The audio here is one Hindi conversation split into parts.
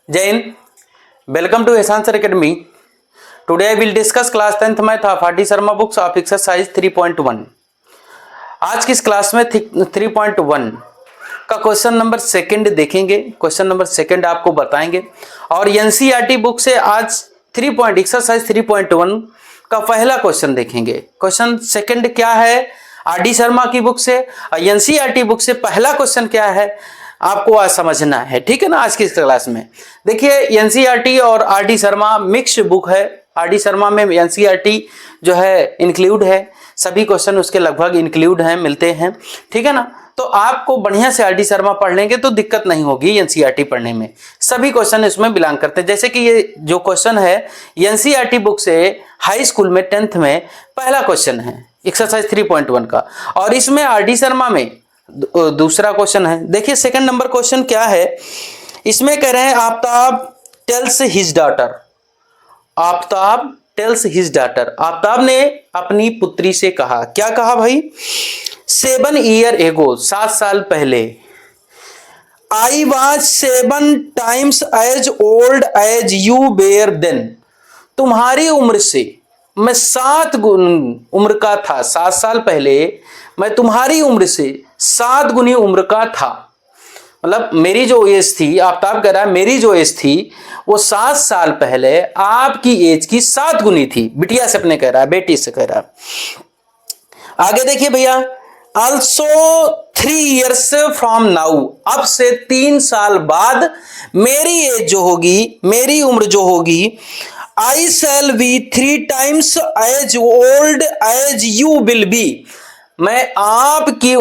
जय हिंद। वेलकम टू एहसान sir academy. Today I will discuss class 10th math of R D Sharma books of exercise 3.1। आज की इस क्लास में 3.1 का क्वेश्चन नंबर सेकंड देखेंगे। क्वेश्चन नंबर सेकंड आपको बताएंगे और एनसीईआरटी बुक से आज एक्सरसाइज 3.1 का पहला क्वेश्चन देखेंगे। क्वेश्चन सेकंड क्या है आर डी शर्मा की बुक से, एनसीईआरटी बुक से पहला क्वेश्चन क्या है आपको आज समझना है, ठीक है ना। आज की इस क्लास में देखिए एनसीईआरटी और R D Sharma mix book है। आर डी शर्मा में एनसीईआरटी जो है इंक्लूड है, सभी क्वेश्चन उसके लगभग इंक्लूड हैं, मिलते हैं, ठीक है ना। तो आपको बढ़िया से आर डी शर्मा पढ़ लेंगे तो दिक्कत नहीं होगी एनसीईआरटी पढ़ने में। सभी क्वेश्चन इसमें बिलोंग करते हैं। जैसे कि ये जो क्वेश्चन है एनसीईआरटी बुक से हाई स्कूल में 10th में पहला क्वेश्चन है एक्सरसाइज 3.1 का, और इसमें आर डी शर्मा में दूसरा क्वेश्चन है। देखिए सेकंड नंबर क्वेश्चन क्या है, इसमें कह रहे हैं Aftab tales his daughter. Aftab tales his daughter, Aftab ने अपनी पुत्री से कहा, क्या कहा भाई, 7 years ago, 7 साल पहले, I was 7 times as old as you were then। तुम्हारी उम्र से मैं 7 गुण उम्र का था। 7 साल पहले मैं तुम्हारी उम्र से 7 गुनी उम्र का था। मतलब मेरी जो एज थी, आफ्ताब कह रहा है मेरी जो एज थी वो 7 साल पहले आपकी एज की 7 गुनी थी। बिटिया से अपने कह रहा है, बेटी से कह रहा है। आगे देखिए भैया, ऑल्सो 3 years फ्रॉम नाउ, अब से 3 साल बाद मेरी एज जो होगी, मेरी उम्र जो होगी, I shall be 3 times as old as you will be। मैं आपकी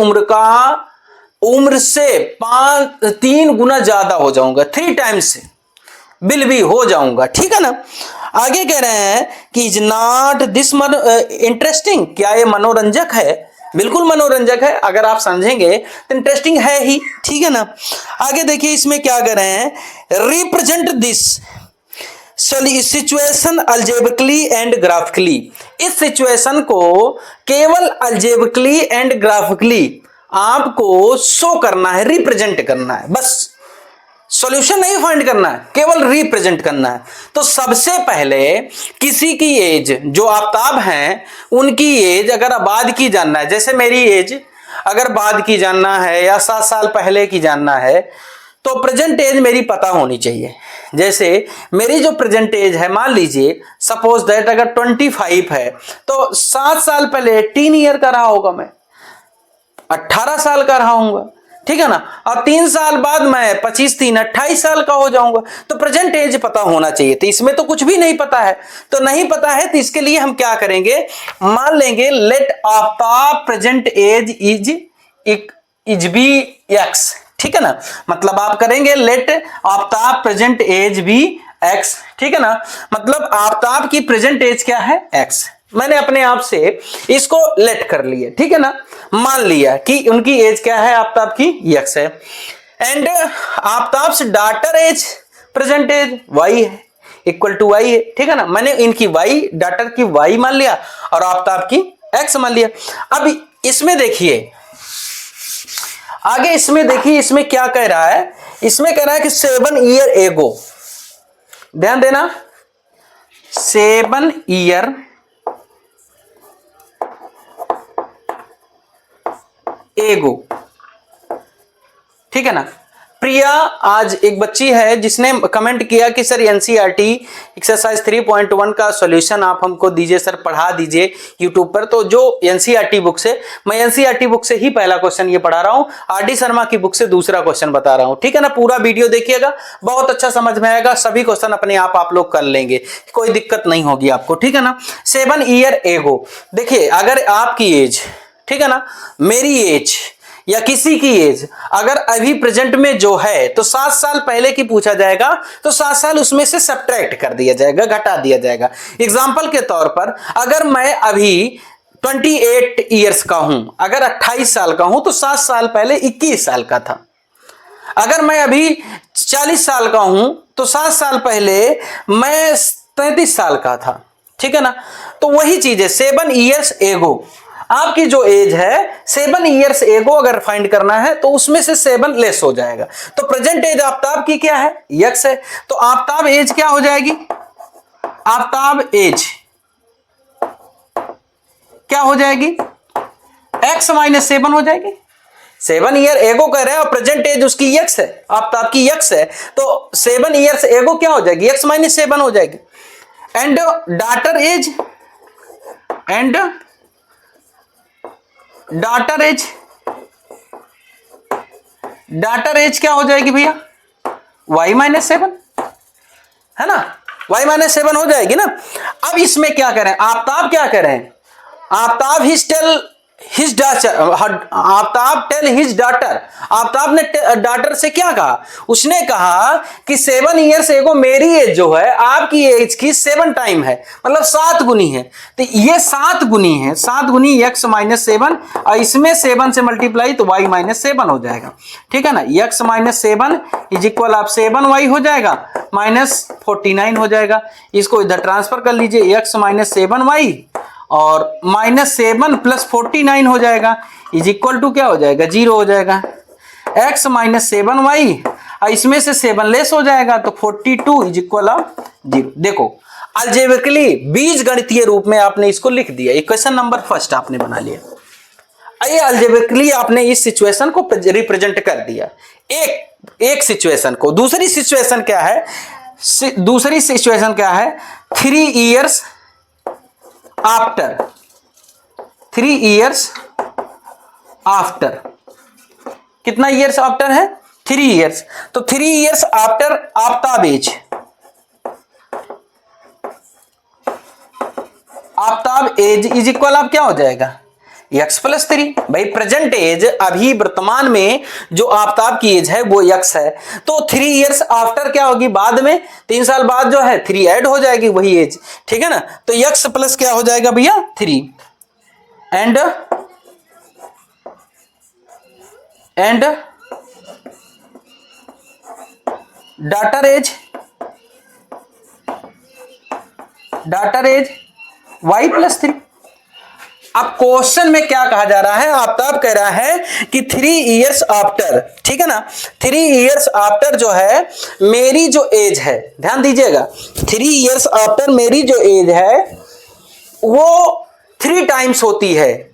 उम्र से 3 गुना ज्यादा हो जाऊंगा, 3 times से will be हो जाऊंगा, ठीक है ना। आगे कह रहे हैं कि इज नॉट दिस इंटरेस्टिंग, क्या ये मनोरंजक है? बिल्कुल मनोरंजक है, अगर आप समझेंगे तो इंटरेस्टिंग है ही, ठीक है ना। आगे देखिए इसमें क्या कह रहे हैं, represent this situation algebraically and graphically. इस सिचुएशन को केवल अल्जेब्रिकली एंड ग्राफिकली आपको शो करना है, रिप्रेजेंट करना है, बस सॉल्यूशन नहीं फाइंड करना है, केवल रिप्रेजेंट करना है। तो सबसे पहले किसी की एज, जो आफ्ताब हैं उनकी एज अगर बाद की जानना है, जैसे मेरी एज अगर बाद की जानना है या 7 साल पहले की जानना है तो प्रेजेंट एज मेरी पता होनी चाहिए। जैसे मेरी जो प्रेजेंट एज है, मान लीजिए सपोज दैट अगर 25 है तो 7 साल पहले 18 ईयर का रहा होगा, मैं 18 साल का रहा हूंगा, ठीक है ना। और 3 साल बाद मैं 25 3 28 साल का हो जाऊंगा। तो प्रेजेंट एज पता होना चाहिए। तो इसमें तो कुछ भी नहीं पता है, तो नहीं पता है तो इसके लिए हम क्या करेंगे, मान लेंगे let Aftab present age is be x, ठीक है ना। मतलब आप करेंगे let Aftab present age be x, ठीक है ना। मतलब आफ्ताब की प्रेजेंट एज क्या है, एक्स। मैंने अपने आप से इसको लेट कर लिया, ठीक है ना, मान लिया कि उनकी एज क्या है, आफ्ताब की एक्स है। एंड आफ्ताब से daughter age present age y है, इक्वल टू वाई है, ठीक है ना। मैंने इनकी वाई, डॉटर की वाई मान लिया और आफ्ताब की एक्स मान लिया। अब इसमें देखिए आगे, इसमें देखिए इसमें क्या कह रहा है, इसमें कह रहा है कि 7 years ago, ध्यान देना, 7 years ago, ठीक है ना। प्रिया, आज एक बच्ची है जिसने कमेंट किया कि सर एनसीईआरटी एक्सरसाइज 3.1 का सॉल्यूशन आप हमको दीजिए सर, पढ़ा दीजिए यूट्यूब पर। तो जो एनसीईआरटी बुक से, मैं एनसीईआरटी बुक से ही पहला क्वेश्चन ये पढ़ा रहा हूं, आर डी शर्मा की बुक से दूसरा क्वेश्चन बता रहा हूं, ठीक है ना। पूरा वीडियो देखिएगा, बहुत अच्छा समझ में आएगा, सभी क्वेश्चन अपने आप लोग कर लेंगे, कोई दिक्कत नहीं होगी आपको, ठीक है ना। 7 years ago, देखिए अगर आपकी एज, ठीक है ना, मेरी एज या किसी की एज अगर अभी प्रेजेंट में जो है तो 7 साल पहले की पूछा जाएगा तो 7 साल उसमें से सब्ट्रैक्ट कर दिया जाएगा, घटा दिया जाएगा। एग्जांपल के तौर पर अगर मैं अभी 28 years का हूं, अगर 28 साल का हूं तो 7 साल पहले 21 साल का था। अगर मैं अभी 40 साल का हूं तो 7 साल पहले मैं 33 साल का था, ठीक है ना। तो वही चीज है 7 years ago। आपकी जो एज है 7 ईयर्स एगो अगर फाइंड करना है तो उसमें से 7 लेस हो जाएगा। तो प्रेजेंट एज आफ्ताब की क्या है, यक्स है, तो आफ्ताब एज क्या हो जाएगी, आफ्ताब एज क्या हो जाएगी, x माइनस 7 हो जाएगी। 7 ईयर एगो कह रहे हैं और प्रेजेंट एज उसकी यक्स है, आफ्ताब की यक्स है, तो 7 ईयर्स एगो क्या हो जाएगी, x माइनस 7 हो जाएगी। And daughter age, and daughter age, daughter age क्या हो जाएगी भैया, y माइनस 7 है ना, y माइनस 7 हो जाएगी ना। अब इसमें क्या करें, आफ्ताब क्या करें, आफ्ताब हिज डाटर, आफ्ताब ने डाटर से क्या कहा, उसने कहा कि 7 ईयर्स एगो मेरी एज जो है आपकी एज की 7 टाइम है, मतलब 7 गुनी है। तो ये 7 गुनी है, 7 गुनी x माइनस 7 और इसमें 7 से मल्टीप्लाई तो y माइनस 7 हो जाएगा, ठीक है ना। x माइनस 7 इज इक्वल आप 7y हो जाएगा माइनस 49 हो जाएगा। इसको इधर ट्रांसफर कर लीजिए, x माइनस 7y और माइनस 7 प्लस 49 हो जाएगा इज इक्वल टू क्या हो जाएगा, 0 हो जाएगा। x माइनस 7y और इसमें से 7 लेस हो जाएगा तो 42 इज इक्वल ऑफ 0। देखो अलजेब्रिकली बीज गणितीय रूप में आपने इसको लिख दिया, इक्वेशन नंबर फर्स्ट आपने बना लिया। ये अलजेब्रिकली आपने इस सिचुएशन को रिप्रेजेंट कर दिया, एक सिचुएशन को। दूसरी सिचुएशन क्या है, दूसरी सिचुएशन क्या है, 3 ईयर्स आफ्टर, 3 ईयर्स आफ्टर, कितना ईयर्स आफ्टर है, 3 ईयर्स, तो 3 years after Aftab age, Aftab age is equal आप क्या हो जाएगा, x प्लस 3। भाई प्रेजेंट एज अभी वर्तमान में जो आफ्ताब की एज है वो x है, तो 3 ईयर्स आफ्टर क्या होगी, बाद में 3 साल बाद जो है 3 ऐड हो जाएगी वही एज, ठीक है ना। तो x प्लस क्या हो जाएगा भैया 3 and daughter age y plus 3। अब क्वेश्चन में क्या कहा जा रहा है, आफ्ताब कह रहा है कि 3 ईयर्स आफ्टर, ठीक है ना, 3 ईयर्स आफ्टर जो है मेरी जो एज है, ध्यान दीजिएगा, 3 ईयर्स आफ्टर मेरी जो एज है वो 3 टाइम्स होती है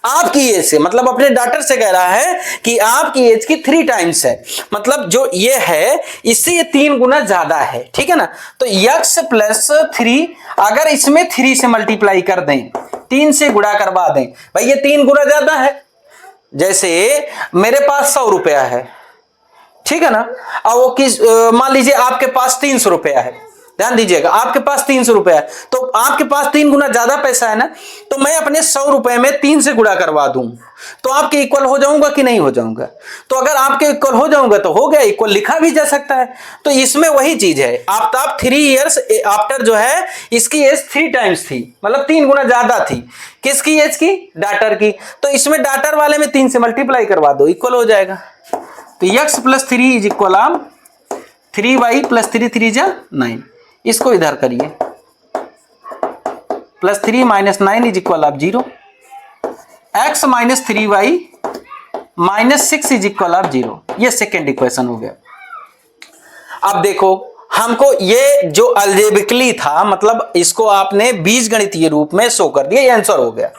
आपकी एज से, मतलब अपने डॉटर से कह रहा है कि आपकी एज की 3 टाइम्स है, मतलब जो ये है इससे ये 3 गुना ज्यादा है, ठीक है ना। तो x प्लस 3 अगर इसमें 3 से मल्टीप्लाई कर दें, 3 से गुणा करवा दें, भाई ये 3 गुना ज्यादा है। जैसे मेरे पास 100 रुपया है, ठीक है ना, और वो किस मान लीजिए आपके पास 300 रुपया है, ध्यान दीजिएगा आपके पास 300 रुपया है, तो आपके पास 3 गुना ज्यादा पैसा है ना, तो मैं अपने 100 रुपए में 3 से गुणा करवा दूं तो आपके इक्वल हो जाऊंगा कि नहीं हो जाऊंगा। तो अगर आपके इक्वल हो जाऊंगा तो हो गया, इक्वल लिखा भी जा सकता है। तो इसमें वही चीज है, आफ्ताब 3 ईयर्स आफ्टर जो है इसकी एज 3 टाइम्स थी, मतलब 3 गुना ज्यादा थी, किसकी एज की, डाटर की। तो इसमें डाटर वाले में 3 से मल्टीप्लाई करवा दो, इक्वल हो जाएगा। तो x plus 3 is equal of 3y plus 3 3 जा 9, इसको इधर करिए, plus 3 minus 9 is equal of 0, x minus 3y minus 6 is equal of 0। ये सेकेंड इक्वेशन हो गया। अब देखो हमको ये जो अलजेब्रिकली था, मतलब इसको आपने बीजगणितीय रूप में शो कर दिया, ये आंसर हो गया।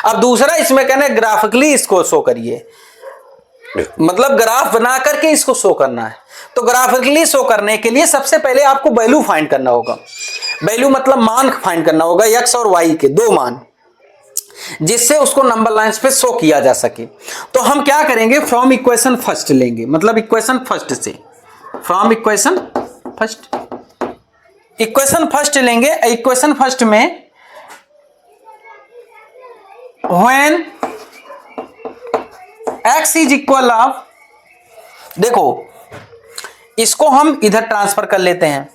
अब दूसरा इसमें कहना है ग्राफिकली इसको शो करिए, मतलब ग्राफ बना करके इसको शो करना है। तो ग्राफिकली शो करने के लिए सबसे पहले आपको वैल्यू फाइंड करना होगा, वैल्यू मतलब मान फाइंड करना होगा, x और y के 2 मान, जिससे उसको नंबर लाइंस पे शो किया जा सके। तो हम क्या करेंगे, फ्रॉम इक्वेशन फर्स्ट लेंगे, मतलब इक्वेशन फर्स्ट से, फ्रॉम इक्वेशन फर्स्ट लेंगे। इक्वेशन फर्स्ट में when x is equal of, देखो इसको हम इधर ट्रांसफर कर लेते हैं,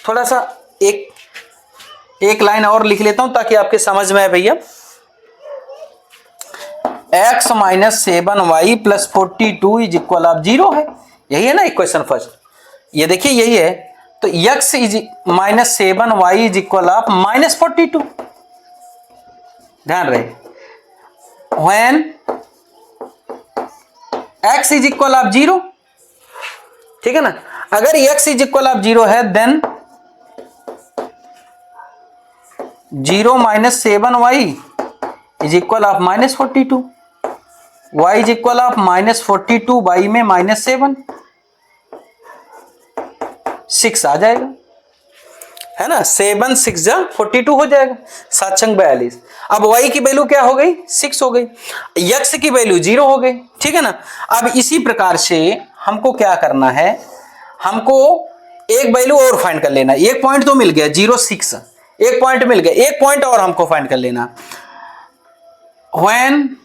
थोड़ा सा एक लाइन और लिख लेता हूं ताकि आपके समझ में आए भैया। x minus 7y plus 42 is equal of 0 है, यही है ना इक्वेशन फर्स्ट, ये देखिए यही है। तो x is minus 7y is equal of minus 42, ध्यान रहे when x is equal of 0, ठीक है ना। अगर x इज इक्वल ऑफ 0 है then 0 minus 7y is equal of -42, y is equal of -42 y में -7, 6 आ जाएगा, है ना। 7 6 जा 42 हो जाएगा, 7 छंग 42। अब y की वैल्यू क्या हो गई, 6 हो गई, x की वैल्यू 0 हो गई, ठीक है ना। अब इसी प्रकार से हमको क्या करना है, हमको एक वैल्यू और फाइंड कर लेना। एक पॉइंट तो मिल गया 0 6, एक पॉइंट मिल गया, एक पॉइंट और हमको फाइंड कर लेना। व्हेन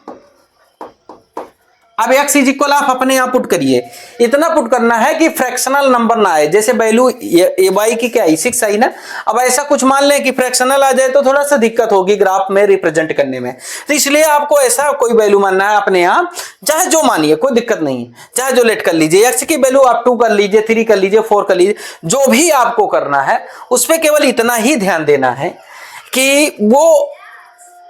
अब x इज इक्वल आप अपने यहां पुट करिए, इतना पुट करना है कि फ्रैक्शनल नंबर ना आए। जैसे वैल्यू y की क्या आई 6 आई ना, अब ऐसा कुछ मान लें कि फ्रैक्शनल आ जाए तो थोड़ा सा दिक्कत होगी ग्राफ में रिप्रेजेंट करने में। तो इसलिए आपको ऐसा कोई वैल्यू मानना है अपने यहां, चाहे जो मानिए कोई दिक्कत नहीं है, चाहे जो लेट कर लीजिए। x की वैल्यू आप 2 कर लीजिए, 3 कर लीजिए, 4 कर लीजिए, जो भी आपको करना है उस पर केवल इतना ही ध्यान देना है कि वो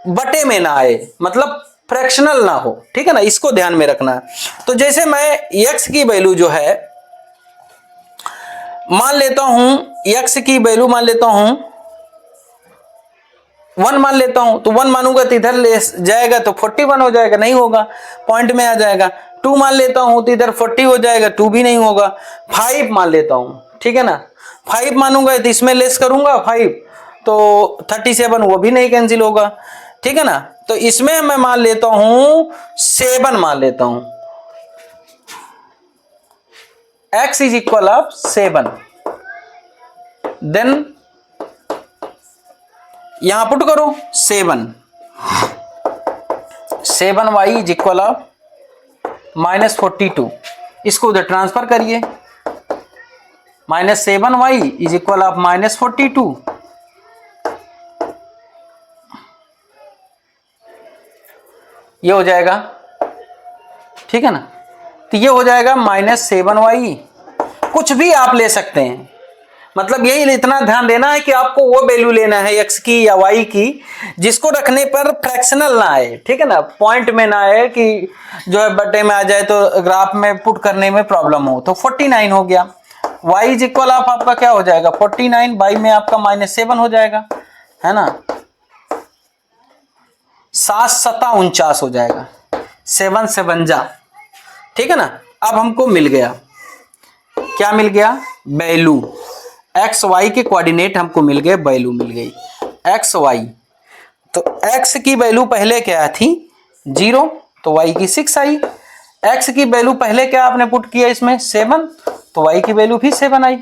बटे में ना आए, मतलब फ्रैक्शनल ना हो, ठीक है ना, इसको ध्यान में रखना है। तो जैसे मैं x की वैल्यू जो है मान लेता हूं, x की वैल्यू मान लेता हूं 1 मान लेता हूं, तो 1 मानूंगा तो इधर ले जाएगा तो 41 हो जाएगा, नहीं होगा, पॉइंट में आ जाएगा। 2 मान लेता हूं तो इधर 40 हो जाएगा, 2 भी नहीं होगा। 5 मान लेता हूं, ठीक है ना, 5 मानूंगा तो इसमें लेस करूंगा 5 तो 37, वो भी नहीं कैंसिल होगा, ठीक है ना। तो इसमें मैं मान लेता हूं 7 मान लेता हूं, x is equal of 7, then यहां पुट करो 7y इज इक्वल ऑफ -42, इसको उधर ट्रांसफर करिए, -7y इज इक्वल ऑफ -42, ये हो जाएगा, ठीक है ना। तो ये हो जाएगा -7y, कुछ भी आप ले सकते हैं, मतलब यही इतना ध्यान देना है कि आपको वो वैल्यू लेना है x की या y की जिसको रखने पर फ्रैक्शनल ना आए, ठीक है ना, पॉइंट में ना आए कि जो है बटे में आ जाए तो ग्राफ में पुट करने में प्रॉब्लम हो। तो 49 हो गया, y इज इक्वल ऑफ आपका क्या हो जाएगा 49, y में आपका -7 हो जाएगा, है ना, 7 7 49 हो जाएगा, 7 7 जा, ठीक है ना। अब हमको मिल गया, क्या मिल गया, वैल्यू एक्स वाई के कोऑर्डिनेट हमको मिल गए, वैल्यू मिल गई एक्स वाई। तो एक्स की वैल्यू पहले क्या थी 0, तो वाई की 6 आई। एक्स की वैल्यू पहले क्या आपने पुट किया इसमें 7, तो वाई की वैल्यू भी 7 आई,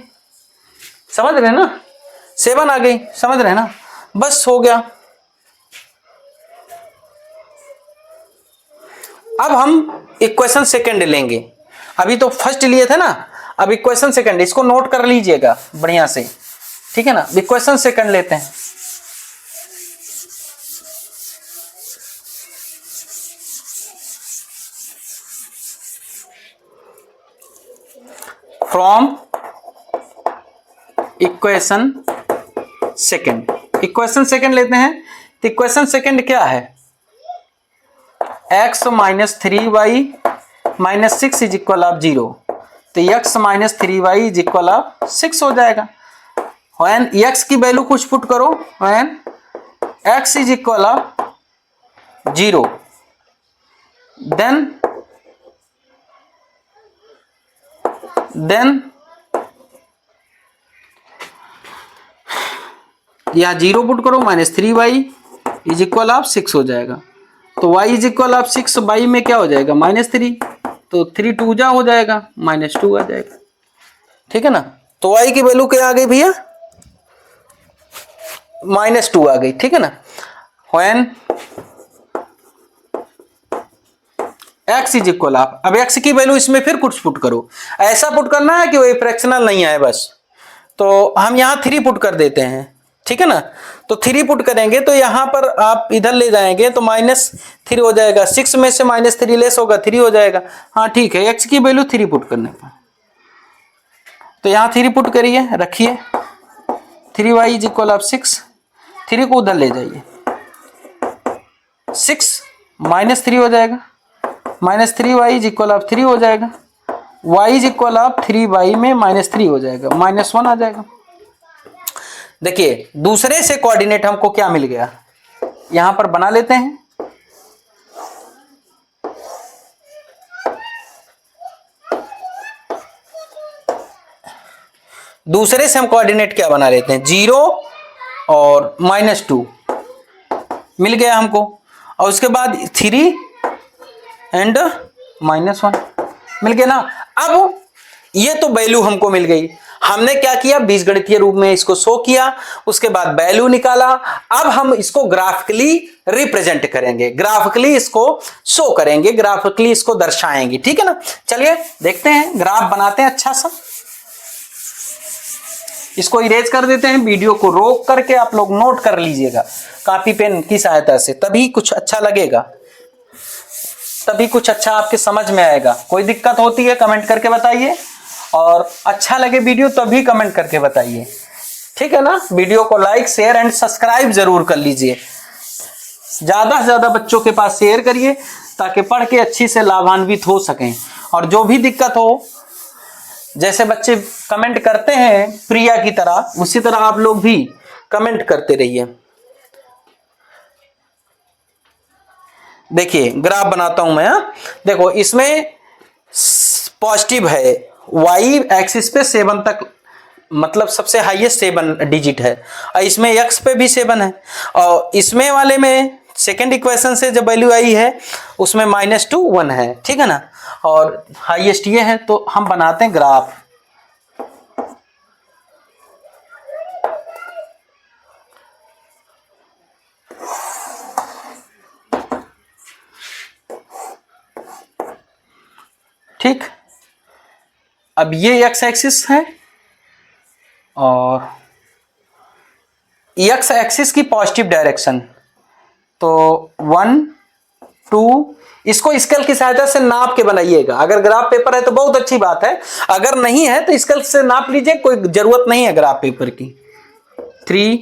समझ रहे ना, 7 आ गई, समझ रहे ना, बस हो गया। अब हम इक्वेशन सेकंड लेंगे, अभी तो फर्स्ट लिए थे ना, अब इक्वेशन सेकंड, इसको नोट कर लीजिएगा बढ़िया से, ठीक है ना। इक्वेशन सेकंड लेते हैं, from equation second, equation second लेते हैं। तो इक्वेशन सेकंड क्या है, x minus 3y minus 6 is equal of 0, तो x minus 3y is equal of 6 हो जाएगा। व्हेन x की वैल्यू कुछ पुट करो, when x is equal of 0, then या 0 पुट करो, minus 3y is equal of 6 हो जाएगा। तो y is equal of 6, y में क्या हो जाएगा -3, तो 3 2 जा हो जाएगा, -2 आ जाएगा, ठीक है ना। तो y की वैल्यू क्या आ गई भैया -2 आ गई, ठीक है ना। When x is equal of, अब x की वैल्यू इसमें फिर कुछ पुट करो, ऐसा पुट करना है कि वही फ्रैक्शनल नहीं आए बस। तो हम यहां 3 पुट कर देते हैं, ठीक है ना। तो 3 पुट करेंगे तो यहां पर आप इधर ले जाएंगे तो -3 हो जाएगा, 6 में से -3 लेस होगा 3 हो जाएगा। हाँ ठीक है, x की वैल्यू 3 पुट करने पर, तो यहां 3 पुट करिए, रखिए 3y इज इक्वल ऑफ 6, 3 को उधर ले जाइए, 6 -3 हो जाएगा, -3y इज इक्वल ऑफ 3 हो जाएगा, y is equal of 3y में -3 हो जाएगा, -1 आ जाएगा। देखिए दूसरे से कोऑर्डिनेट हमको क्या मिल गया, यहां पर बना लेते हैं। दूसरे से हम कोऑर्डिनेट क्या बना लेते हैं, 0 और -2 मिल गया हमको, और उसके बाद 3 एंड -1 मिल गया ना। अब ये तो वैल्यू हमको मिल गई, हमने क्या किया, बीजगणितीय रूप में इसको शो किया, उसके बाद वैल्यू निकाला। अब हम इसको ग्राफिकली रिप्रेजेंट करेंगे, ग्राफिकली इसको शो करेंगे, ग्राफिकली इसको दर्शाएंगे, ठीक है ना। चलिए देखते हैं, ग्राफ बनाते हैं अच्छा सा। इसको इरेज कर देते हैं, वीडियो को रोक करके आप लोग नोट कर लीजिएगा कॉपी पेन की सहायता से, तभी कुछ अच्छा लगेगा, तभी कुछ अच्छा आपके समझ में आएगा। कोई दिक्कत होती है कमेंट करके बताइए, और अच्छा लगे वीडियो तभी कमेंट करके बताइए, ठीक है ना। वीडियो को लाइक शेयर एंड सब्सक्राइब जरूर कर लीजिए, ज्यादा से ज्यादा बच्चों के पास शेयर करिए ताकि पढ़ के अच्छी से लाभान्वित हो सकें। और जो भी दिक्कत हो, जैसे बच्चे कमेंट करते हैं प्रिया की तरह, उसी तरह आप लोग भी कमेंट करते रहिए। देखिए ग्राफ बनाता हूं मैं, देखो इसमें पॉजिटिव है, y एक्सिस पे 7 तक, मतलब सबसे हाईएस्ट 7 डिजिट है, और इसमें x पे भी 7 है, और इसमें वाले में सेकेंड इक्वेशन से जब वैल्यू आई है उसमें -2 1 है, ठीक है ना, और हाईएस्ट ये है। तो हम बनाते हैं ग्राफ। ठीक, अब ये x एक्सिस है, और x एक्सिस की पॉजिटिव डायरेक्शन, तो 1 2, इसको स्केल की सहायता से नाप के बनाइएगा। अगर ग्राफ पेपर है तो बहुत अच्छी बात है, अगर नहीं है तो स्केल से नाप लीजिए, कोई जरूरत नहीं है ग्राफ पेपर की। 3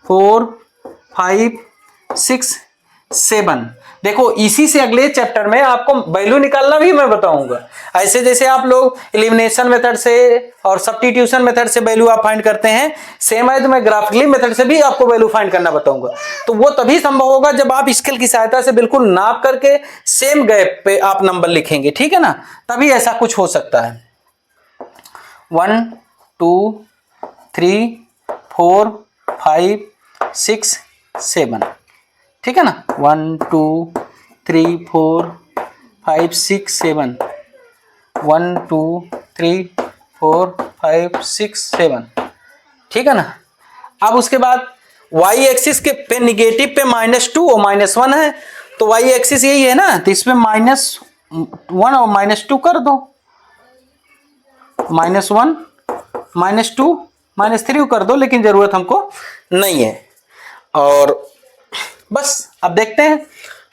4 5 6 7, देखो इसी से अगले चैप्टर में आपको वैल्यू निकालना भी मैं बताऊंगा। ऐसे जैसे आप लोग एलिमिनेशन मेथड से और सब्स्टिट्यूशन मेथड से वैल्यू आप फाइंड करते हैं, सेम है तो मैं ग्राफिकली मेथड से भी आपको वैल्यू फाइंड करना बताऊंगा। तो वो तभी संभव होगा जब आप स्केल की सहायता से बिल्कुल नाप करके सेम गैप पे आप नंबर लिखेंगे, ठीक है ना, तभी ऐसा कुछ हो सकता है। 1 2 3 4 5 6 7, ठीक है ना, 1 2 3 4 5 6 7, 1 2 3 4 5 6 7, ठीक है ना। अब उसके बाद y एक्सिस के पे निगेटिव पे -2 और -1 है, तो y एक्सिस यही है ना, तो इसमें -1 और -2 कर दो, -1 -2 -3 कर दो, लेकिन जरूरत हमको नहीं है। और बस अब देखते हैं,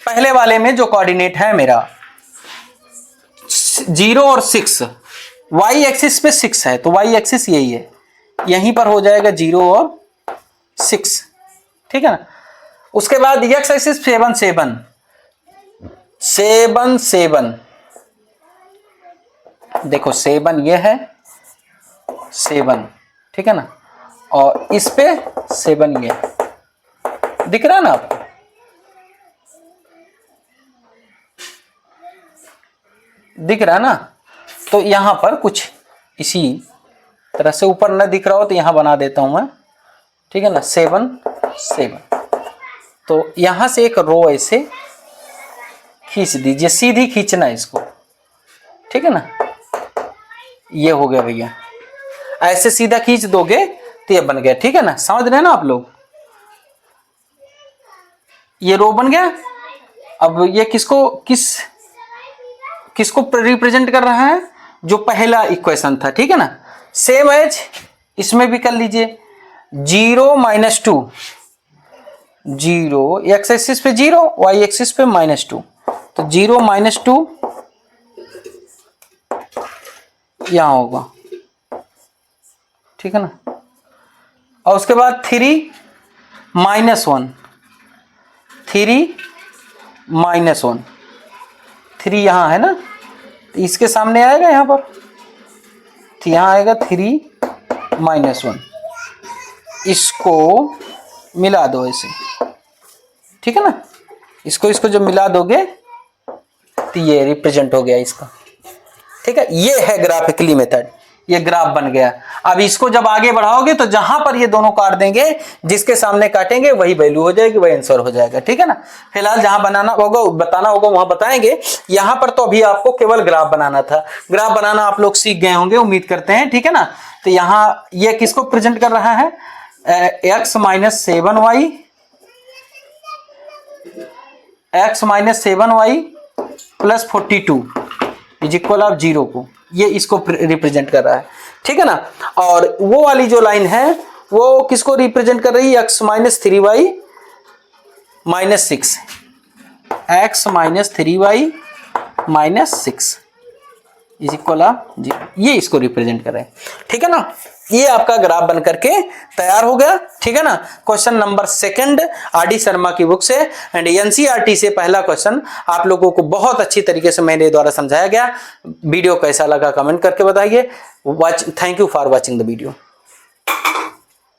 पहले वाले में जो कोऑर्डिनेट है मेरा 0 और 6, y एक्सिस पे 6 है, तो y एक्सिस यही है, यहीं पर हो जाएगा 0 और 6, ठीक है ना। उसके बाद x एक्सिस 7 7 7 7, देखो 7 ये है 7, ठीक है ना, और इस पे 7 ये दिख रहा है ना आपको, दिख रहा है ना। तो यहां पर कुछ इसी तरह से, ऊपर न दिख रहा हो तो यहां बना देता हूं मैं, ठीक है ना, 7 7। तो यहां से एक रो ऐसे खींच दीजिए, सीधी खींचना है इसको, ठीक है ना, ये हो गया भैया, ऐसे सीधा खींच दोगे तो ये बन गया, ठीक है ना, समझ रहे हैं ना आप लोग, ये रो बन गया। अब ये किसको रिप्रेजेंट कर रहा है, जो पहला इक्वेशन था, ठीक है ना। सेम एज इसमें भी कर लीजिए, 0 -2, 0 x एक्सिस पे 0, y एक्सिस पे -2, तो 0 -2 यहां होगा, ठीक है ना। और उसके बाद 3 -1, 3 -1, 3 यहाँ है ना, तो इसके सामने आएगा यहाँ पर, तो यहाँ आएगा 3 -1, इसको मिला दो ऐसे, ठीक है ना। इसको जब मिला दोगे तो ये रिप्रेजेंट हो गया इसका, ठीक है। ये है ग्राफिकली मेथड, ये ग्राफ बन गया। अब इसको जब आगे बढ़ाओगे तो जहां पर ये दोनों काट देंगे, जिसके सामने काटेंगे वही वैल्यू हो जाएगी, वही आंसर हो जाएगा, ठीक है ना। फिलहाल जहां बनाना होगा बताना होगा वहां बताएंगे। यहां पर तो अभी आपको केवल ग्राफ बनाना था। ग्राफ बनाना आप लोग सीख गए होंगे, उम्मीद करते हैं, ठीक है ना। तो यहाँ ये किसको प्रेजेंट कर रहा है, x - 7y, x - 7y + 42 = 0 को, ये इसको रिप्रेजेंट कर रहा है, ठीक है ना। और वो वाली जो लाइन है वो किसको रिप्रेजेंट कर रही है, x - 3y - 6, x - 3y - 6 = 0, ये इसको रिप्रेजेंट कर रहे हैं, ठीक है ना। ये आपका ग्राफ बन करके तैयार हो गया, ठीक है ना। Question number 2 RD. शर्मा की बुक से एंड एनसीईआरटी से पहला क्वेश्चन आप लोगों को बहुत अच्छी तरीके से मेरे द्वारा समझाया गया। वीडियो कैसा लगा कमेंट करके बताइए। Thank you for watching the video.